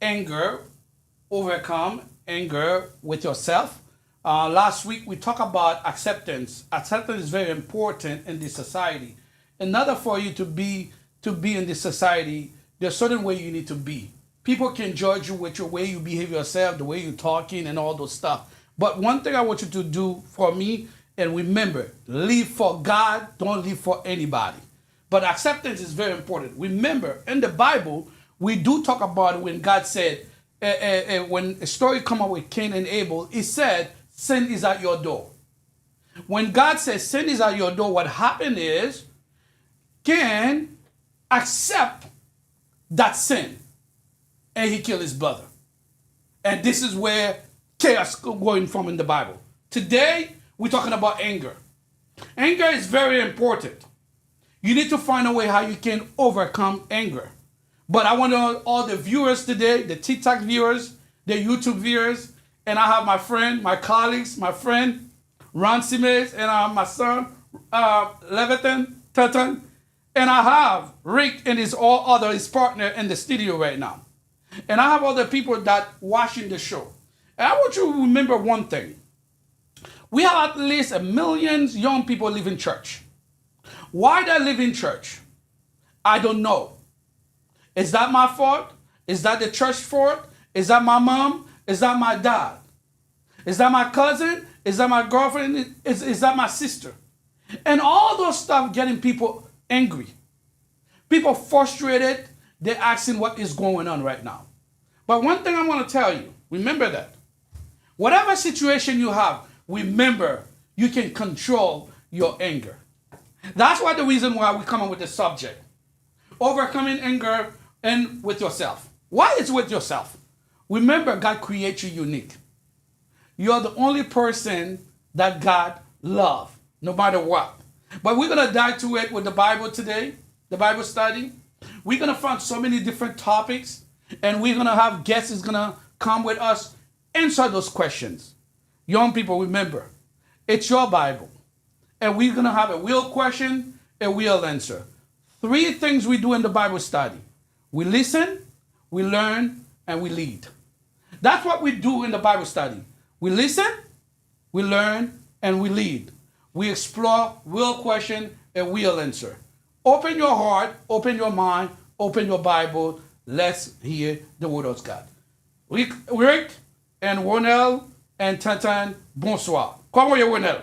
anger, overcome anger with yourself. Last week we talked about acceptance. Acceptance is very important in this society. In order for you to be in this society, there's certain way you need to be. People can judge you with your way you behave yourself, the way you're talking, and all those stuff. But one thing I want you to do for me, and remember, live for God, don't live for anybody. But acceptance is very important. Remember, in the Bible, we do talk about when God said, when a story come up with Cain and Abel, he said, sin is at your door. When God says sin is at your door, what happened is Cain accept that sin and he killed his brother. And this is where chaos going from in the Bible. Today, we're talking about anger. Anger is very important. You need to find a way how you can overcome anger. But I want all the viewers today, the TikTok viewers, the YouTube viewers, and I have my friend, my colleagues, my friend, Ron Simes, and I have my son, Leviton, Tutton, and I have Rick and his partner in the studio right now. And I have other people that watching the show. And I want you to remember one thing. We have at least 1 million young people live in church. Why they live in church? I don't know. Is that my fault? Is that the church fault? Is that my mom? Is that my dad? Is that my cousin? Is that my girlfriend? Is that my sister? And all those stuff getting people angry. People frustrated. They're asking what is going on right now. But one thing I want to tell you, remember that. Whatever situation you have, remember you can control your anger. That's why the reason why we come up with the subject. Overcoming anger and with yourself. Why is with yourself? Remember, God created you unique. You're the only person that God loves, no matter what. But we're going to dive to it with the Bible today, the Bible study. We're going to find so many different topics, and we're going to have guests who's going to come with us, answer those questions. Young people, remember, it's your Bible. And we're going to have a real question, a real answer. 3 things we do in the Bible study. We listen, we learn, and we lead. That's what we do in the Bible study. We listen, we learn, and we lead. We explore real question and real answer. Open your heart, open your mind, open your Bible. Let's hear the word of God. Rick and Ronel and Tantan, bonsoir. Comment are you, Ronel?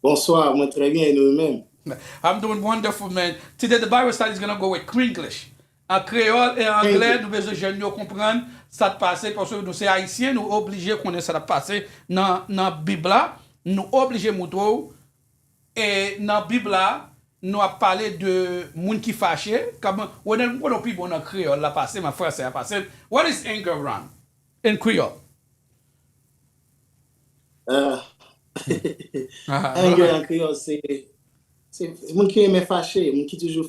Bonsoir, moi très bien, et nous-mêmes. I'm doing wonderful, man. Today the Bible study is going to go with English. En créole et en anglais, nous besoin de jeunes comprendre ça te passe parce que nous sommes haïtiens, nous obligés de connaître ça te passe dans la Bible, nous obligés de montrer et dans la Bible, nous avons parlé de monde qui fâché, comme on a people en créole la passé, ma frère c'est la passé. What is anger, Ron, in Creole? Anger en créole, c'est moun qui aime fâcher, moun qui toujours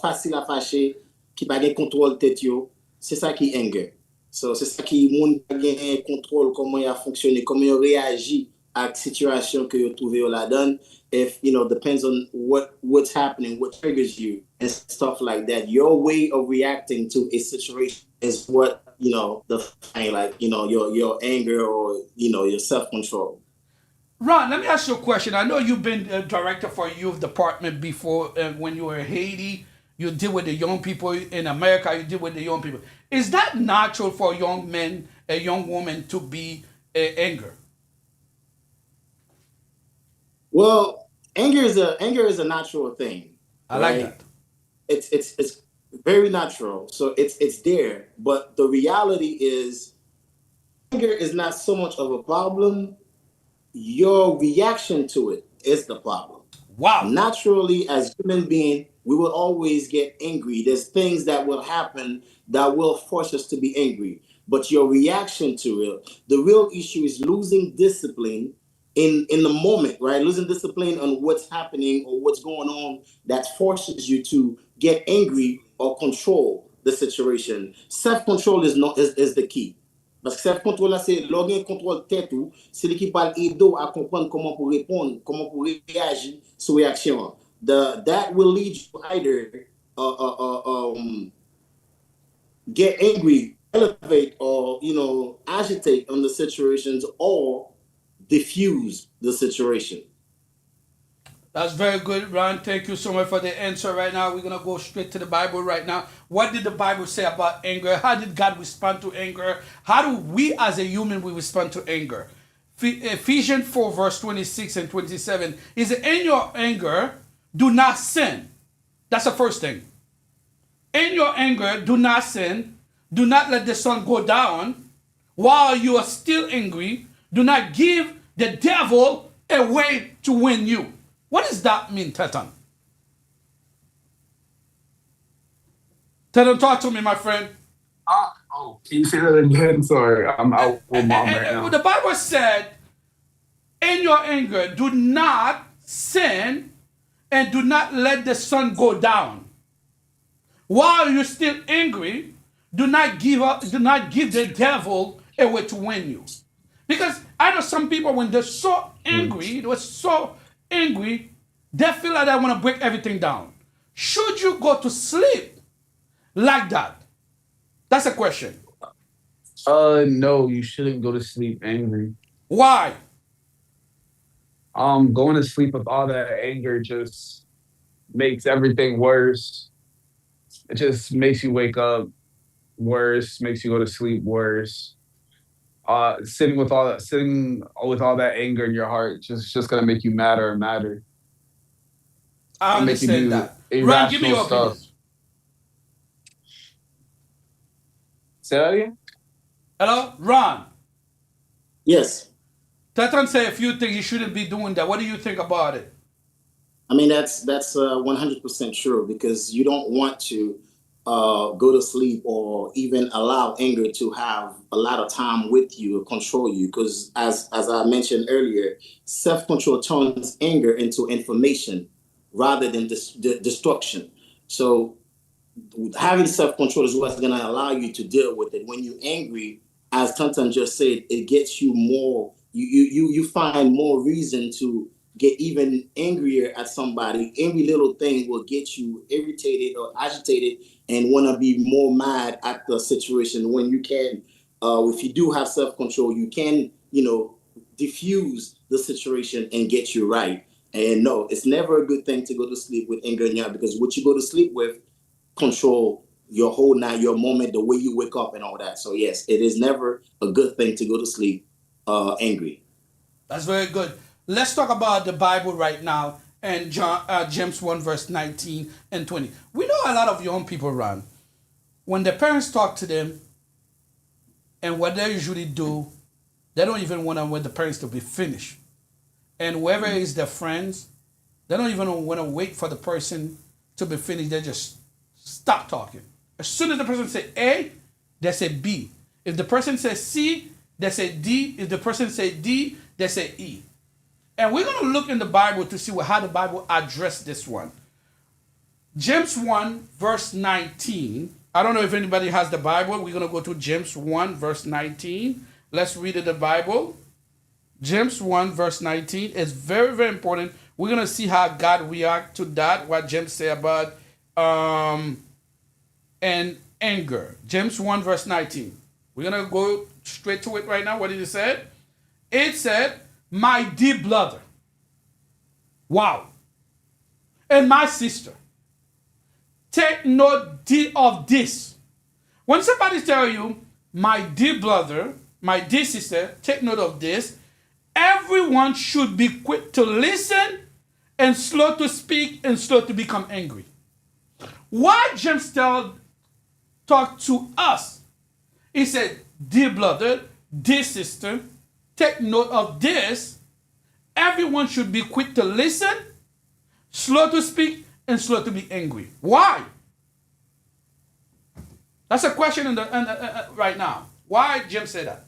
facile à fâcher, qui pas de contrôle tête yo, c'est ça qui anger. So, c'est ça qui moun pas gain contrôle comment il a fonctionné, comment il réagit à la situation que you trouvé la donne. If depends on what's happening, what triggers you and stuff like that. Your way of reacting to a situation is what define your anger or your self-control. Ron, let me ask you a question. I know you've been a director for a youth department before. When you were in Haiti, you deal with the young people. In America, you deal with the young people. Is that natural for a young man, a young woman to be angry? Well, anger is a natural thing. I like that. It's very natural. So it's there. But the reality is, anger is not so much of a problem. Your reaction to it is the problem. Wow. Naturally, as human beings, we will always get angry. There's things that will happen that will force us to be angry. But your reaction to it, the real issue is losing discipline in the moment, right? Losing discipline on what's happening or what's going on that forces you to get angry or control the situation. Self-control is the key. Parce que self-control là, c'est l'organe contrôle tête ou, c'est lui qui parle aider à comprendre comment pour répondre, comment pour réagir sur réaction. That will lead you either get angry elevate or agitate on the situations or diffuse the situation. That's very good, Ron. Thank you so much for the answer right now. We're going to go straight to the Bible right now. What did the Bible say about anger? How did God respond to anger? How do we as a human we respond to anger? Ephesians 4 verse 26 and 27 is in your anger, do not sin. That's the first thing. In your anger, do not sin. Do not let the sun go down while you are still angry. Do not give the devil a way to win you. What does that mean, Teton? Teton, talk to me, my friend. Oh, can you say that again? Sorry, I'm out with mom right now. The Bible said, in your anger, do not sin and do not let the sun go down. While you're still angry, do not give up, do not give the devil a way to win you. Because I know some people, when Mm. they're so angry, they feel like they want to break everything down. Should you go to sleep like that? That's a question. No, you shouldn't go to sleep angry. Why? Going to sleep with all that anger just makes everything worse. It just makes you wake up worse, makes you go to sleep worse. Sitting with all that anger in your heart just gonna make you madder and madder. I Gonna make you understand do that. Ron, give me irrational your stuff. opinion. Say that again? Hello? Ron. Yes. Tatan say a few things you shouldn't be doing that. What do you think about it? I mean, that's 100% true because you don't want to go to sleep or even allow anger to have a lot of time with you or control you. Because as I mentioned earlier, self control turns anger into information rather than destruction. So having self control is what's going to allow you to deal with it. When you're angry, as Tantan just said, it gets you more. You find more reason to get even angrier at somebody. Every little thing will get you irritated or agitated and want to be more mad at the situation. When you can, if you do have self control, you can diffuse the situation and get you right. And no, it's never a good thing to go to sleep with anger in your heart because what you go to sleep with control your whole night, your moment, the way you wake up, and all that. So yes, it is never a good thing to go to sleep angry. That's very good. Let's talk about the Bible right now and James 1 verse 19 and 20. We know a lot of young people around. When their parents talk to them and what they usually do, they don't even want to wait the parents to be finished. And whoever is their friends, they don't even want to wait for the person to be finished. They just stop talking. As soon as the person say A, they say B. If the person says C, they say D. If the person say D, they say E. And we're going to look in the Bible to see how the Bible addressed this one. James 1, verse 19. I don't know if anybody has the Bible. We're going to go to James 1, verse 19. Let's read the Bible. James 1, verse 19 is very, very important. We're going to see how God react to that, what James say about and anger. James 1, verse 19. We're going to go straight to it right now. What did it say? It said, my dear brother. Wow. And my sister. Take note of this. When somebody tell you, my dear brother, my dear sister, take note of this. Everyone should be quick to listen and slow to speak and slow to become angry. Why James talk to us? He said, dear brother, dear sister, take note of this. Everyone should be quick to listen, slow to speak, and slow to be angry. Why? That's a question right now. Why Jim say that?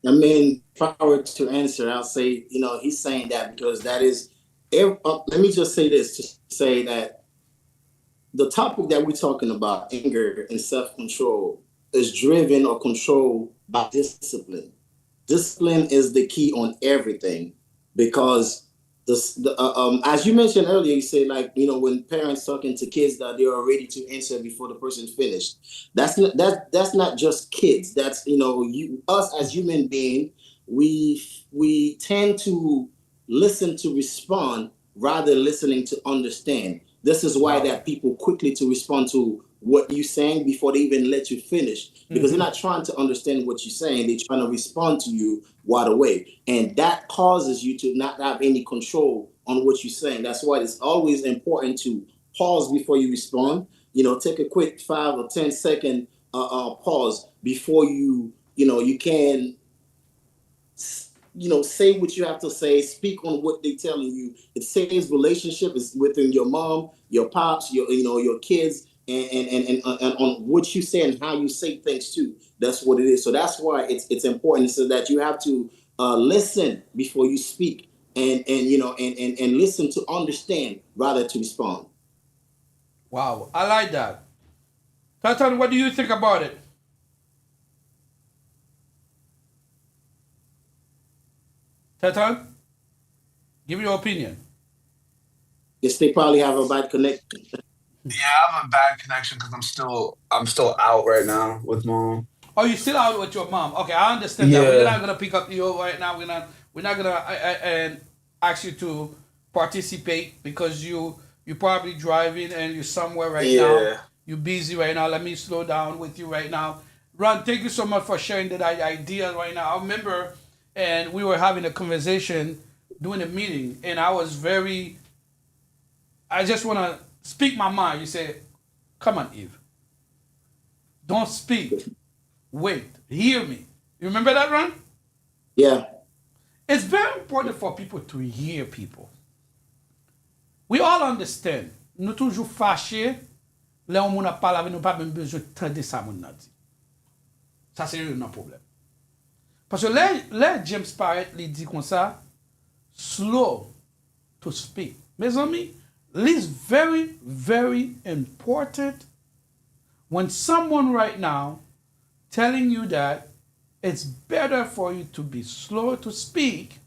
I mean, if I were to answer, I'll say, he's saying that because that is. Let me just say this to say that the topic that we're talking about, anger and self control, is driven or controlled by discipline. Discipline is the key on everything because As you mentioned earlier, you say like when parents talking to kids that they are ready to answer before the person finished. That's not just kids. That's you us as human being. We tend to listen to respond rather than listening to understand. This is why Wow. that people quickly to respond to what you're saying before they even let you finish because they're Mm-hmm. not trying to understand what you're saying. They're trying to respond to you right away, and that causes you to not have any control on what you're saying. That's why it's always important to pause before you respond. Take a quick 5 or 10 second pause before you can say what you have to say, speak on what they're telling you. It saves relationship is within your mom, your pops, your kids, and on what you say and how you say things too. That's what it is. So that's why it's important so that you have to listen before you speak and listen to understand rather to respond. Wow. I like that. Tatan, what do you think about it? Tatan, give me your opinion. Yes, they probably have a bad connection. Yeah, I have a bad connection because I'm still out right now with mom. Oh, you still out with your mom? Okay, I understand that. We're Yeah, not gonna pick up you right now. We're not gonna and ask you to participate because you probably driving and you're somewhere right now. yeah, You're busy right now. Let me slow down with you right now. Ron, thank you so much for sharing that idea right now. I remember, and we were having a conversation during a meeting, and I was very. I just wanna speak my mind. You say, "Come on, Eve, don't speak. Wait, hear me." You remember that, Ron? Yeah, It's very important for people to hear people. We all understand. Nous toujours fâchés. Là, on a parlé avec nous, pas même besoin de tendre ça, mon a dit. Ça, c'est un problème. Parce que là, James Parrott, il dit comme ça, slow to speak. Mes amis, it's very, very important when someone right now telling you that it's better for you to be slow to speak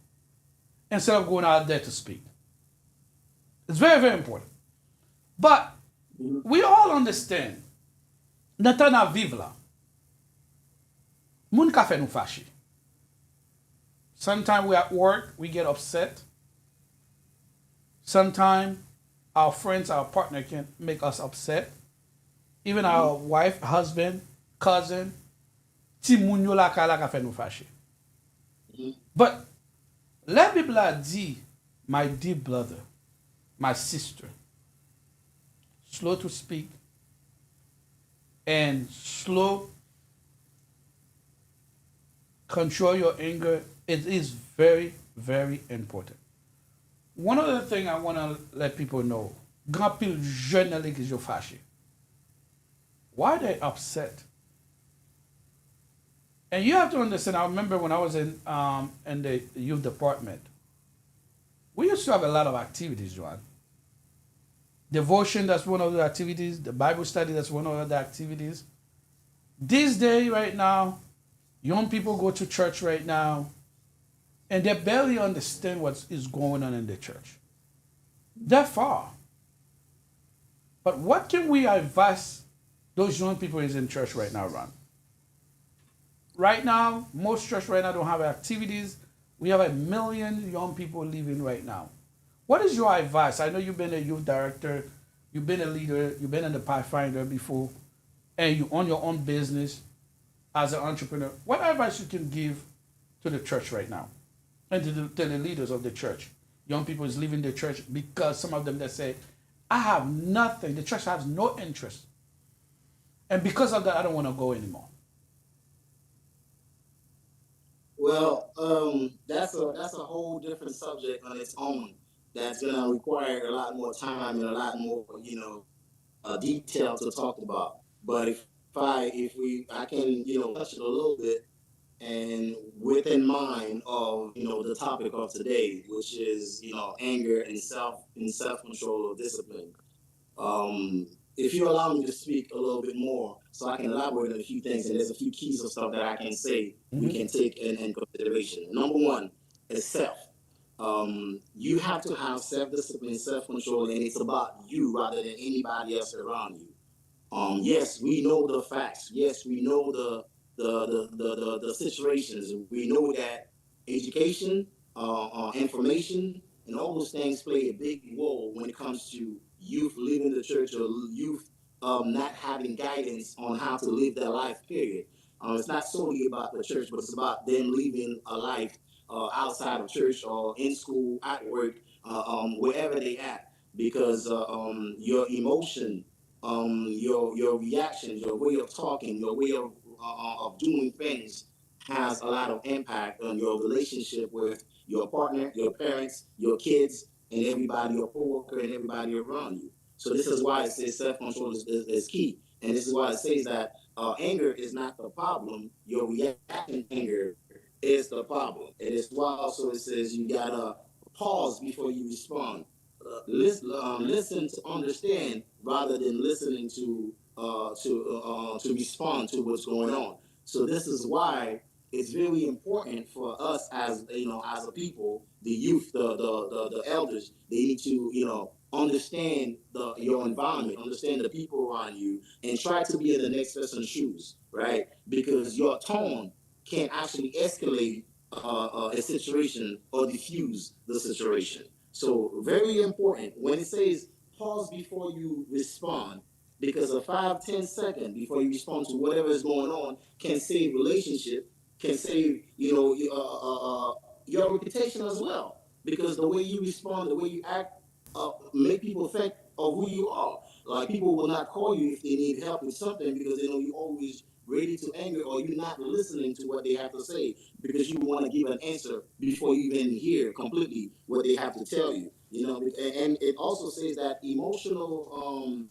instead of going out there to speak. It's very, very important. But we all understand. Nan tan a viv la, moun ka fe nou fache. Sometimes we at work, we get upset. Sometimes our friends, our partner can make us upset. Even our wife, husband, cousin, ti moun yo la ka fe nou fache. But let Bible a di, my dear brother, my sister, slow to speak and slow control your anger. It is very, very important. One other thing I want to let people know, grand pile jeune nan l'eglise yo fâché. Why they upset? And you have to understand, I remember when I was in the youth department, we used to have a lot of activities, Joan. Devotion, that's one of the activities. The Bible study, that's one of the activities. This day, right now, young people go to church right now, and they barely understand what is going on in the church. That far. But what can we advise those young people is in church right now, Ron? Right now, most church right now don't have activities. We have 1 million young people living right now. What is your advice? I know you've been a youth director, you've been a leader, you've been in the Pathfinder before, and you own your own business as an entrepreneur. What advice you can give to the church right now and to the leaders of the church? Young people is leaving the church because some of them that say, I have nothing. The church has no interest. And because of that, I don't want to go anymore. well, that's a whole different subject on its own. That's gonna require a lot more time and a lot more, detail to talk about. But if I can, touch it a little bit, and within mind of the topic of today, which is anger and self control or discipline. If you allow me to speak a little bit more, so I can elaborate on a few things, and there's a few keys of stuff that I can say we Mm-hmm. can take in consideration. Number one is self. You have to have self-discipline, self-control, and it's about you rather than anybody else around you. Yes, we know the facts. Yes, we know the situations. We know that education, information, and all those things play a big role when it comes to youth leaving the church or youth not having guidance on how to live their life. Period. It's not solely about the church, but it's about them living a life outside of church or in school, at work, wherever they at. Because your emotion, your reactions, your way of talking, your way of doing things has a lot of impact on your relationship with your partner, your parents, your kids, and everybody, your coworker, and everybody around you. So this is why it says self-control is key, and this is why it says that anger is not the problem. Your reaction to anger is the problem. It is why also it says you gotta pause before you respond. Listen to understand rather than listening to respond to what's going on. So this is why it's very important for us as as a people, the youth, the elders. They need to understand your environment, understand the people around you, and try to be in the next person's shoes, right? Because your tone can actually escalate a situation or diffuse the situation. So very important when it says pause before you respond, because a 5-10 second before you respond to whatever is going on can save relationship, can save your reputation as well. Because the way you respond, the way you act, make people think of who you are. Like people will not call you if they need help with something because they know you're always ready to anger or you're not listening to what they have to say because you want to give an answer before you even hear completely what they have to tell you. And it also says that emotional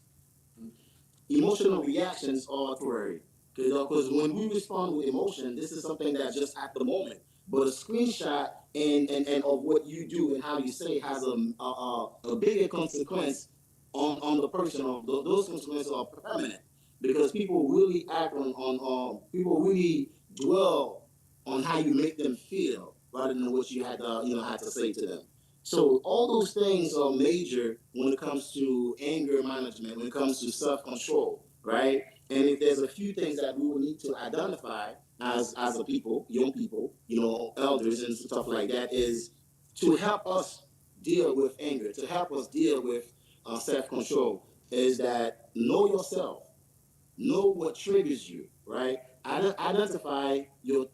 reactions are temporary. Because when we respond with emotion, this is something that's just at the moment. But a screenshot and of what you do and how you say has a bigger consequence on the person. Of those consequences are permanent because people really act on people really dwell on how you make them feel rather than what you had to say to them. So all those things are major when it comes to anger management, when it comes to self-control, right? And if there's a few things that we will need to identify as a people, young people, elders and stuff like that, is to help us deal with anger, to help us deal with self-control, is that know yourself, know what triggers you, right? Identify your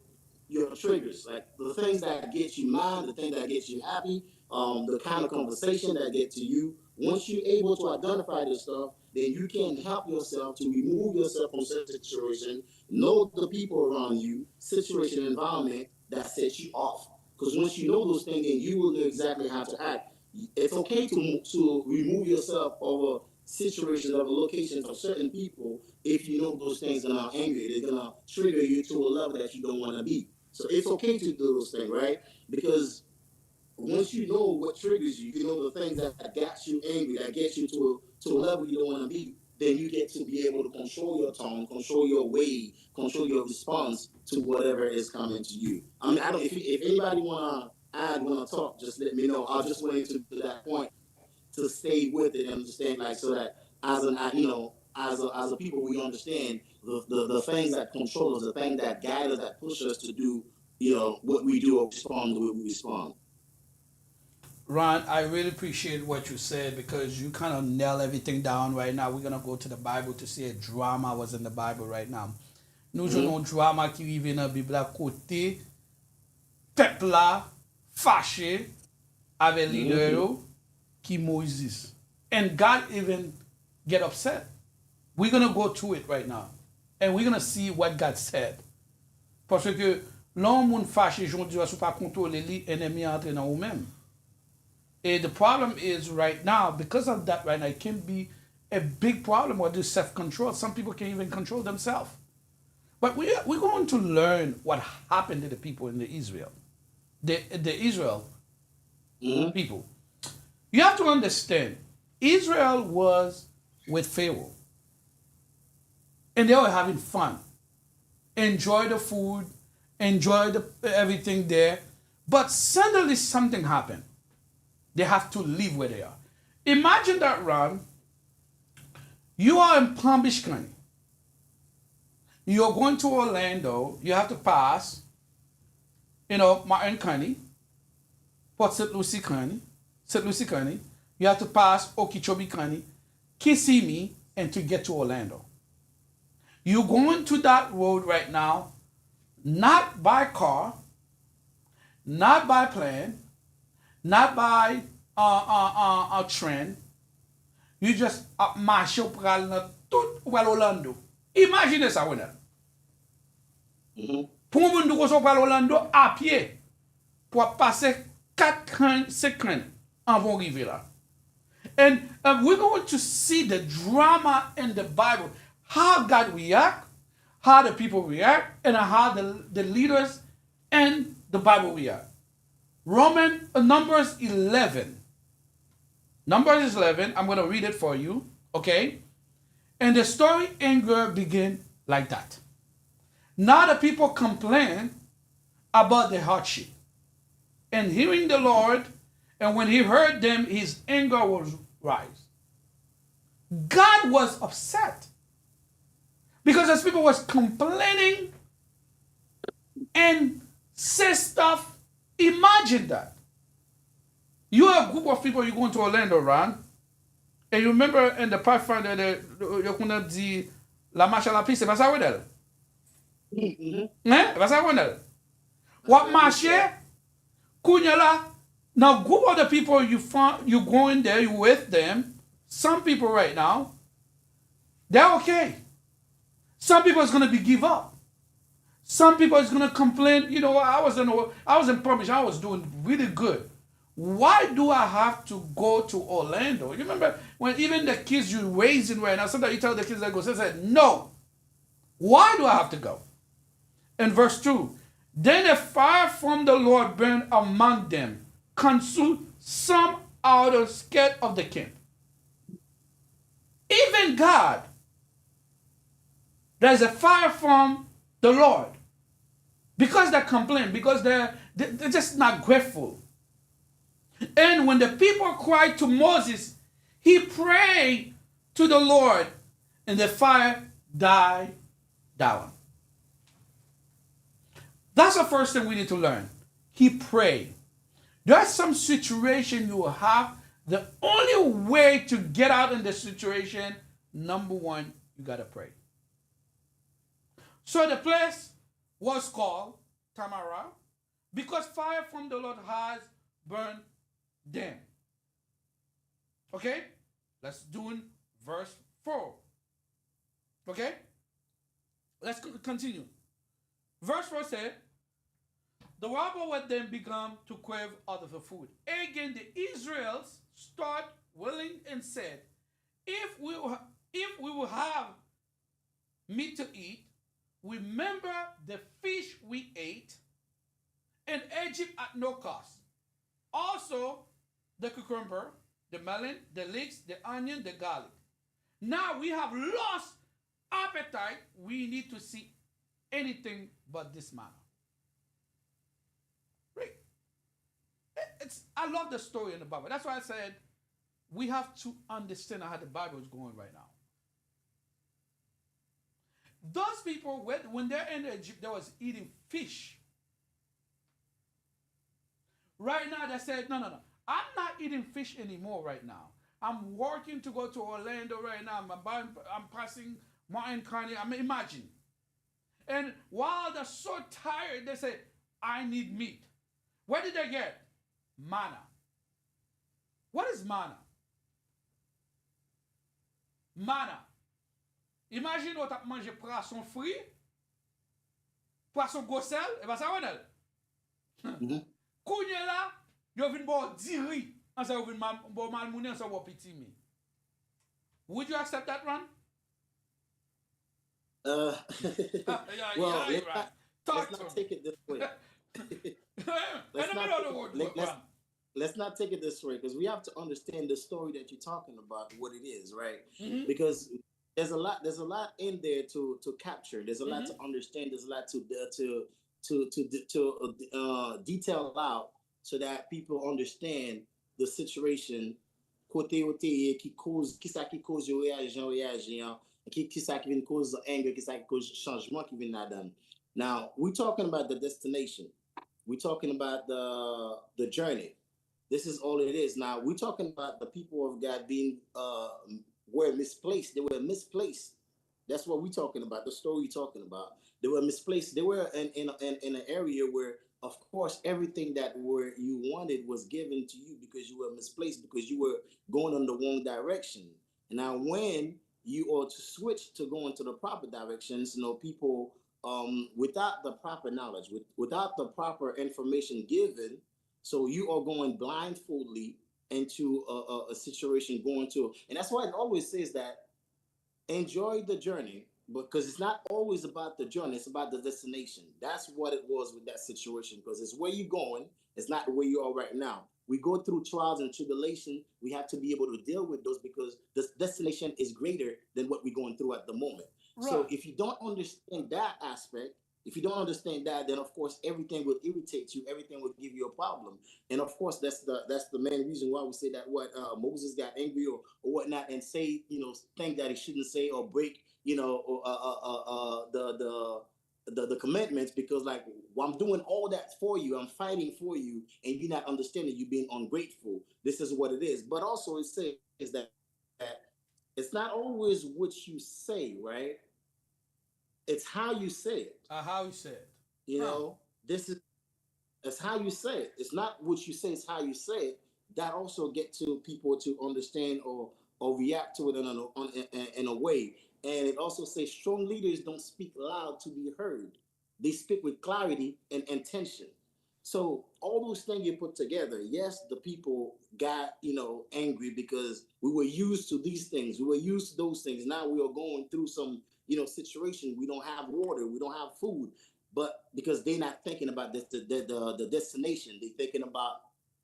triggers, like the things that get you mad, the things that get you happy, the kind of conversation that get to you. Once you're able to identify this stuff, then you can help yourself to remove yourself from certain situation, know the people around you, situation, environment that sets you off. Because once you know those things, then you will know exactly how to act. It's okay to remove yourself over situations, over locations, of certain people if you know those things are not angry. They're gonna trigger you to a level that you don't want to be. So it's okay to do those things, right? Because once you know what triggers you, you know the things that got you angry, that gets you to a level you don't want to be, then you get to be able to control your tone, control your way, control your response to whatever is coming to you. I mean, I don't. If anybody wanna talk, just let me know. I just went into that point to stay with it and understand, like, so that as an as a people, we understand the things that control us, the things that guide us, that push us to do what we do or respond the way we respond. Ron, I really appreciate what you said because you kind of nail everything down right now. We're gonna go to the Bible to see a drama was in the Bible right now. Nous Mm-hmm. jouons un drama qui rive dans la Bible à côté, peuple là, fâché avec leader Mm-hmm. yo, qui Moses. And God even get upset. We're gonna go to it right now. And we're gonna see what God said. Parce que l'homme moun fâché, j'on dit, sou pas contrôler li, ennemi entre dans ou même. And the problem is right now, because of that right now, it can be a big problem with this self-control. Some people can't even control themselves. But we're going to learn what happened to the people in the Israel, the Israel Mm-hmm. people. You have to understand, Israel was with Pharaoh, and they were having fun, enjoy the food, enjoy everything there. But suddenly something happened. They have to leave where they are. Imagine that, Ron. You are in Palm Beach County. You're going to Orlando. You have to pass, Martin County, Port St. Lucie County. You have to pass Okeechobee County, Kissimmee, and to get to Orlando. You're going to that road right now, not by car, not by plane, not by a train. You just marche pour aller dans tout ou Orlando. Imaginez ça, Winner. Mhm. Pour un monde qui va Orlando à pied, pour passer 4 5 avant d'arriver là. And we're going to see the drama in the Bible, how God react, how the people react, and how the leaders and the Bible react. Numbers 11. Numbers 11, I'm going to read it for you, okay? And the story anger begin like that. Now the people complain about the hardship. And hearing the Lord, and when he heard them, his anger was rise. God was upset because as people was complaining and say stuff. Imagine that. You are a group of people, you going to Orlando, Ron, and you remember in the Pathfinder, you could dit la marche à la piste, c'est pas ça, Wedel? Mhm. Hein? C'est pas ça, Wedel? What marche? Kounya la. Now, group of the people you find, you going there, you with them. Some people right now, they're okay. Some people is gonna be give up. Some people is gonna complain. I was in Palm Beach. I was doing really good. Why do I have to go to Orlando? You remember when even the kids you raising right now, sometimes you tell the kids that go, they said, no. Why do I have to go? In verse 2, then a fire from the Lord burned among them, consumed some out of scared of the camp. Even God, there's a fire from the Lord. Because they complain, because they're just not grateful. And when the people cried to Moses, he prayed to the Lord, and the fire died down. That's the first thing we need to learn. He prayed. There's some situation you will have. The only way to get out in the situation, number one, you gotta pray. So the place was called Tamara because fire from the Lord has burned them. Okay? Let's do verse 4. Okay? Let's continue. Verse 4 said, the robber would then began to crave out of the food. Again, the Israelites start willing and said, if we will have meat to eat, remember the fish we ate in Egypt at no cost. Also, the cucumber, the melon, the leeks, the onion, the garlic. Now we have lost appetite. We need to see anything but this manna. Right? I love the story in the Bible. That's why I said we have to understand how the Bible is going right now. Those people, when they're in Egypt, they was eating fish. Right now, they said, no. I'm not eating fish anymore right now. I'm working to go to Orlando right now. I'm passing Martin County. Imagine. And while they're so tired, they say, I need meat. Where did they get? Manna. What is manna? Manna. Imagine on t'a mangé poisson frit, poisson gossel, et pas ça, Ronel. Mhm. Kounye la, yo vin bo diri, an sa yo vin bo malmouni, an sa wo piti mi. Would you accept that, Ron? Uh, Yeah, well, you're right. let's Talk to not me. take it this way. In let's the not middle of take the it, word, let's Ron. let's not take it this way because we have to understand the story that you're talking about, what it is, right? Mm-hmm. Because there's a lot in there to capture. There's a lot Mm-hmm. to understand. There's a lot to to detail out so that people understand the situation côté où t'es qui cause qui cause yo réagir qui ça qui vient cause anger qui ça qui cause changement qui vient là-dedans. Now we're talking about the destination, we're talking about the journey. This is all it is. Now we're talking about the people of God being were misplaced. They were misplaced. That's what we're talking about. The story you're talking about. They were misplaced. They were in an area where, of course, everything that were you wanted was given to you because you were misplaced because you were going in the wrong direction. And now, when you are to switch to going to the proper directions, people without the proper knowledge, without the proper information given, so you are going blindfoldly into a situation going to, and that's why it always says that enjoy the journey because it's not always about the journey, it's about the destination. That's what it was with that situation because it's where you're going, it's not where you are right now. We go through trials and tribulation, we have to be able to deal with those because the destination is greater than what we're going through at the moment. So Right. if you don't understand that aspect, if you don't understand that, then of course everything will irritate you, everything will give you a problem. And of course that's the main reason why we say that what Moses got angry or whatnot and say things that he shouldn't say or break or, the commandments because like well, I'm doing all that for you, I'm fighting for you, and you're not understanding, you being ungrateful. This is what it is. But also it says that it's not always what you say, right? It's how you say it. How he said. You Huh. know, this is It's how you say it. It's not what you say, it's how you say it. That also get to people to understand or react to it in a way. And it also says strong leaders don't speak loud to be heard. They speak with clarity and intention. So all those things you put together, yes, the people got angry because we were used to these things. We were used to those things. Now we are going through some situation. We don't have water. We don't have food. But because they're not thinking about this, the destination, they're thinking about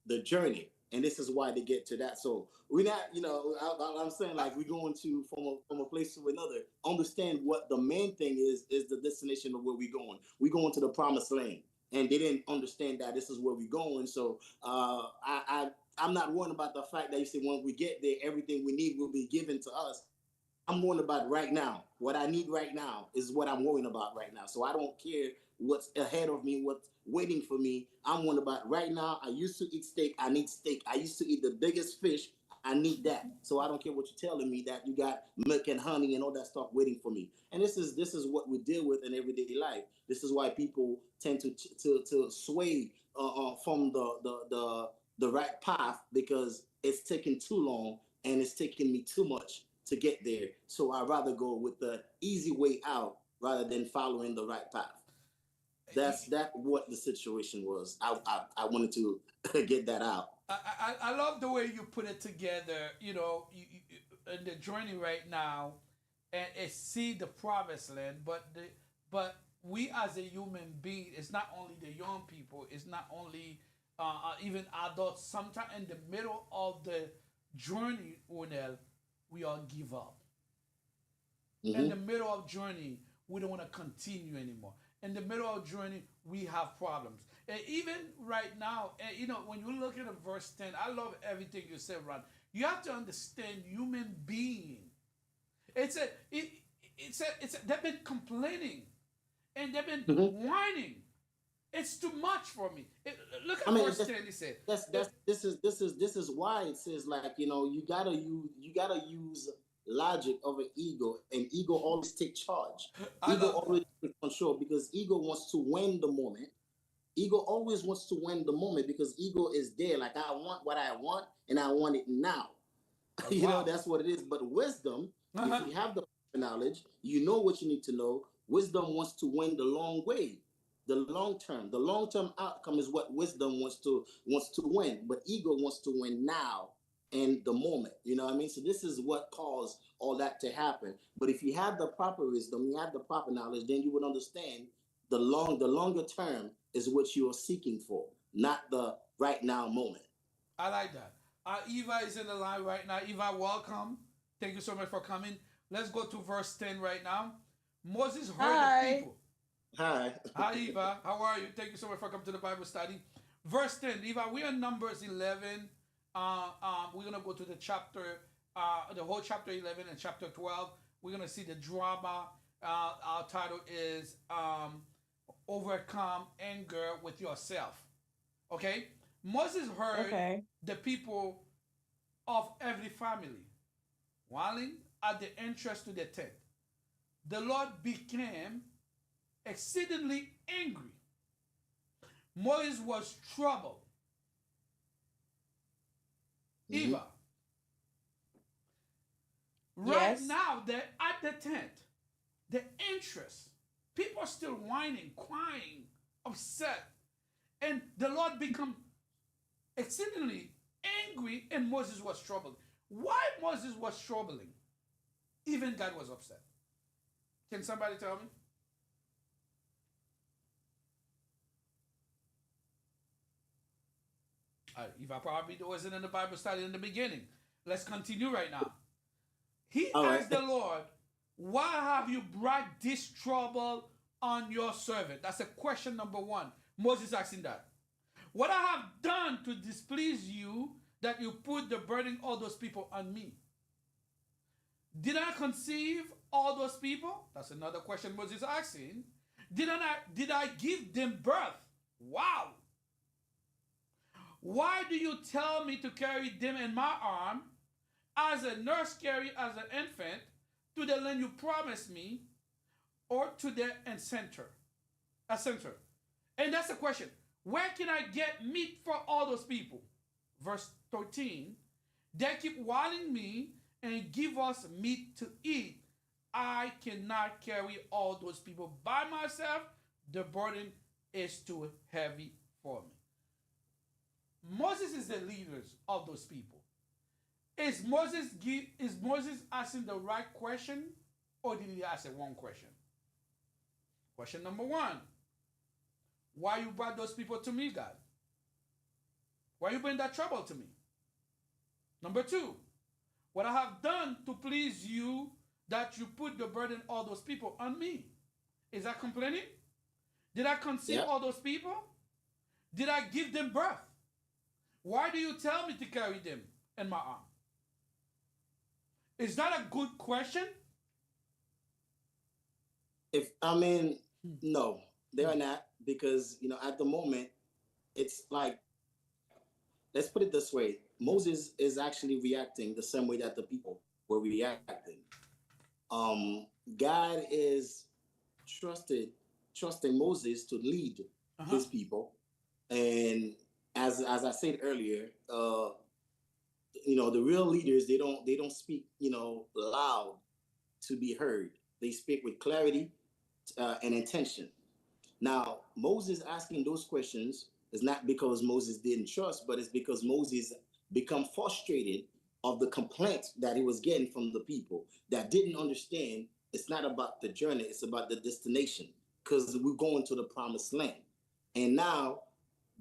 the journey, and this is why they get to that. So we're not, I'm saying Uh, like we're going to from a place to another. Understand what the main thing is the destination of where we're going. We're going to the promised land, and they didn't understand that this is where we're going. So I'm not worrying about the fact that you say when we get there, everything we need will be given to us. I'm worrying about right now. What I need right now is what I'm worrying about right now. So I don't care what's ahead of me, what's waiting for me. I'm worrying about right now. I used to eat steak. I need steak. I used to eat the biggest fish. I need that. So I don't care what you're telling me that you got milk and honey and all that stuff waiting for me. And this is what we deal with in everyday life. This is why people tend to sway from the right path because it's taking too long and it's taking me too much to get there. So I'd rather go with the easy way out rather than following the right path. you, That what the situation was. I wanted to get that out. I love the way you put it together. In the journey right now, and it see the promised land, but we as a human being, it's not only the young people, it's not only even adults. Sometimes in the middle of the journey, Onel, we all give up. In the Mm-hmm. middle of journey, we don't want to continue anymore. In the middle of journey, we have problems. And even right now, when you look at the verse 10, I love everything you said, Ron. You have to understand human being. It's a it, they've been complaining and they've been Mm-hmm. whining. It's too much for me. Look I at mean, verse 10, he said. that's this is why it says like you gotta use logic of an ego, and ego always take charge. I Ego love always that. take control because ego wants to win the moment. Ego always wants to win the moment because ego is there. Like I want what I want, and I want it now. Wow. That's what it is. But wisdom, if Uh-huh. you have the knowledge, you know what you need to know. Wisdom wants to win the long way, the long term. The long term outcome is what wisdom wants to win. But ego wants to win now and the moment. You know what I mean? So this is what caused all that to happen. But if you have the proper wisdom, you have the proper knowledge, then you would understand the longer term is what you are seeking for, not the right now moment. I like that. Eva is in the line right now. Eva, welcome. Thank you so much for coming. Let's go to verse 10 right now. Moses heard the Hi. people. Hi. Hi, Eva. How are you? Thank you so much for coming to the Bible study. Verse 10. Eva, we are in Numbers 11. We're going to go to the chapter, the whole chapter 11 and chapter 12. We're going to see the drama. Our title is Overcome Anger with Yourself. Okay? Moses heard Okay. the people of every family whiling at the entrance to the tent. The Lord became exceedingly angry. Moses was troubled. Hmm. Eva, right Yes. now they're at the tent, the entrance. People are still whining, crying, upset. And the Lord become exceedingly angry and Moses was troubled. Why Moses was troubling? Even God was upset. Can somebody tell me? Eva probably wasn't in the Bible study in the beginning. Let's continue right now. He All right. asked the Lord, why have you brought this trouble on your servant? That's a question number one. Moses asking that. What I have done to displease you that you put the burden all those people on me? Did I conceive all those people? That's another question Moses asking. Did I give them birth? Wow. Why do you tell me to carry them in my arm as a nurse carry as an infant to the land you promised me or to the center? And that's the question. Where can I get meat for all those people? Verse 13. They keep wanting me and give us meat to eat. I cannot carry all those people by myself. The burden is too heavy for me. Moses is the leaders of those people. Is Moses asking the right question or did he ask the wrong question? Question number one. Why you brought those people to me, God? Why you bring that trouble to me? Number two, what I have done to please you that you put the burden all those people on me. Is that complaining? Did I conceive Yep. all those people? Did I give them birth? Why do you tell me to carry them in my arm? Is that a good question? If I mean, no, they are not because at the moment it's like, let's put it this way: Moses is actually reacting the same way that the people were reacting. God is trusted trusting Moses to lead Uh huh. his people, and as I said earlier, the real leaders they don't speak loud to be heard. They speak with clarity and intention. Now, Moses asking those questions is not because Moses didn't trust, but it's because Moses become frustrated of the complaints that he was getting from the people that didn't understand it's not about the journey, it's about the destination because we're going to the promised land. And now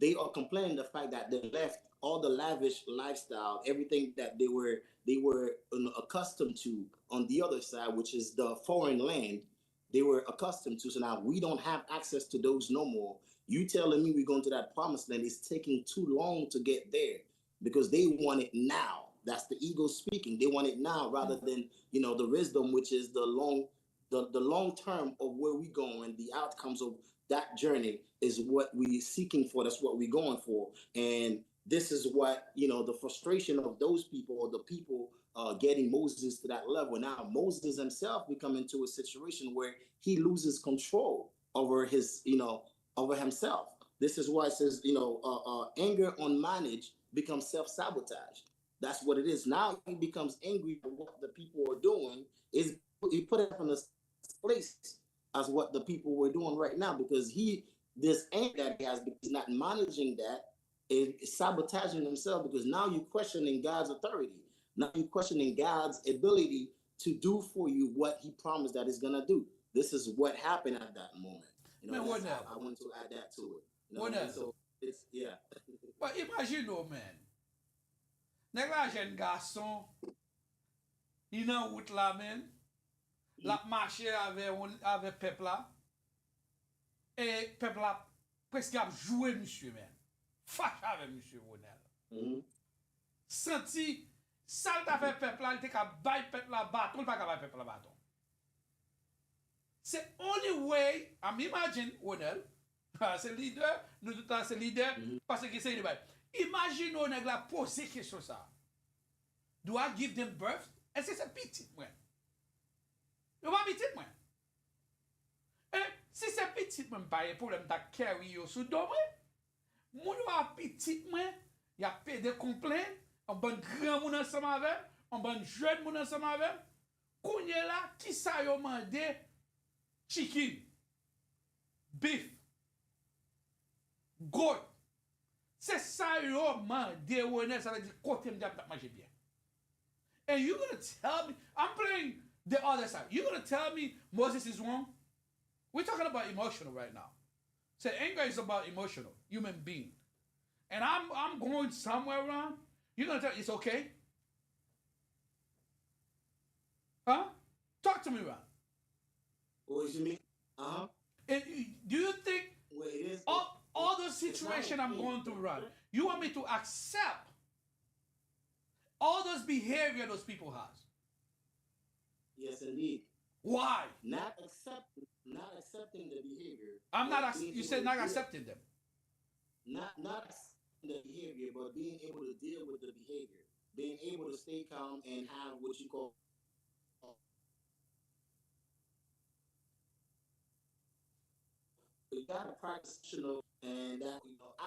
they are complaining the fact that they left all the lavish lifestyle, everything that they were accustomed to on the other side, which is the foreign land they were accustomed to. So now we don't have access to those no more. You telling me we're going to that promised land is taking too long to get there because they want it now. That's the ego speaking. They want it now rather than the wisdom, which is the long term of where we going and the outcomes of that journey is what we seeking for. That's what we're going for. And this is what the frustration of those people or the people getting Moses to that level. Now Moses himself become into a situation where he loses control over over himself. This is why it says anger unmanaged becomes self-sabotage. That's what it is. Now he becomes angry at what the people are doing. Is he put it in a place as what the people were doing right now because this anger that he has because he's not managing that is sabotaging himself because now you're questioning God's authority. Now you're questioning God's ability to do for you what he promised that he's gonna do. This is what happened at that moment. Man, That's how Wonel. I want to add that to it. You know what I mean? Wonel. So it's yeah. But imagine, oh man. Nèg la jeune garçon, il nan wout la men, la marche avec peuple là. Et peuple a presque a joué monsieur, men. Fâche avec monsieur Ronel. Mhm. Senti, ça t'a fait peuple là, il te ka bay peuple là bâton, il pas ka bay peuple là bâton. C'est only way, I'm imagine, Ronel, c'est leader, nous tout le temps c'est leader, Mhm. parce que c'est le bail. Imagine on a posé question ça. Do I give them birth? Est-ce que c'est petit, moi? Yo pas petit, moi. Et si c'est petit, moi, pas un problème, t'as carry yo sous dos, moi. Moun yo a petit, moi, y a fait des complaints, on bon grand moun ensemble avec, on bon jeune moun ensemble avec. Kounye là, qui ça yo mande chicken, beef, goat. C'est ça yo mande, ça veut dire côté m'dap manger bien. And you're gonna tell me, I'm playing the other side. You're gonna tell me Moses is wrong? We're talking about emotional right now. So anger is about emotional, human being. And I'm going somewhere around. You're gonna tell me it's okay? Huh? Talk to me, Ron. What you mean? Uh huh. Do you think Well, it is. all the It's not situation I'm okay. going through, Ron, you want me to accept all those behavior those people has? Yes, indeed. Why? Not accepting the behavior, I'm not. but being You able said to not deal. accepting them. Not accepting the behavior, but being able to deal with the behavior. Being able to stay calm and have what you call you got to practice, and that